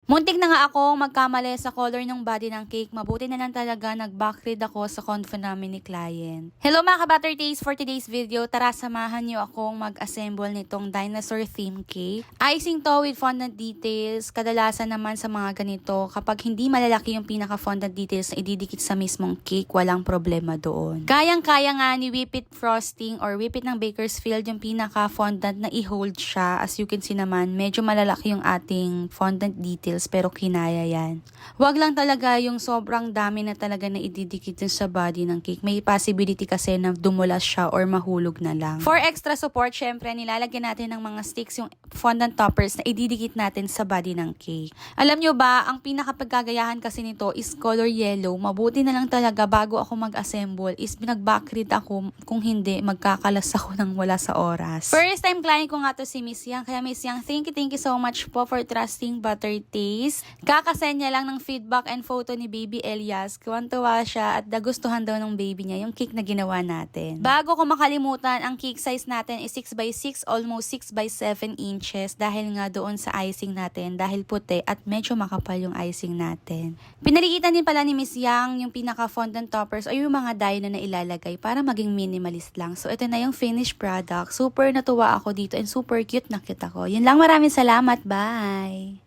Muntik na nga ako magkamali sa color ng body ng cake. Mabuti na lang talaga nag-backread ako sa confirm namin ni client. Hello mga ka-Butter Taste! For today's video, tara samahan niyo akong mag-assemble nitong dinosaur theme cake. Icing to with fondant details. Kadalasan naman sa mga ganito, kapag hindi malalaki yung pinaka-fondant details na ididikit sa mismong cake, walang problema doon. Kayang-kaya nga ni Whip It Frosting or Whip It ng Bakersfield yung pinaka-fondant na i-hold siya. As you can see naman, medyo malalaki yung ating fondant details pero kinaya yan. Wag lang talaga yung sobrang dami na talaga na ididikit dun sa body ng cake. May possibility kasi na dumulas siya or mahulog na lang. For extra support, syempre, nilalagyan natin ng mga sticks yung fondant toppers na ididikit natin sa body ng cake. Alam nyo ba, ang pinakapagkagayahan kasi nito is color yellow. Mabuti na lang talaga bago ako mag-assemble is nag-backread ako. Kung hindi, magkakalas ako ng wala sa oras. First time client ko nga to si Miss Yang. Kaya Miss Yang, thank you so much po for trusting Butter Taste. Kakasend niya lang ng feedback and photo ni Baby Elias. Kuwantuwa siya at nagustuhan daw ng baby niya yung cake na ginawa natin. Bago ko makalimutan, ang cake size natin is 6x6, almost 6x7 inches dahil nga doon sa icing natin dahil puti at medyo makapal yung icing natin. Pinaligitan din pala ni Miss Yang yung pinaka fondant toppers o yung mga dye na ilalagay para maging minimalist lang. So ito na yung finished product. Super natuwa ako dito and super cute na cute ako. Yun lang, maraming salamat. Bye!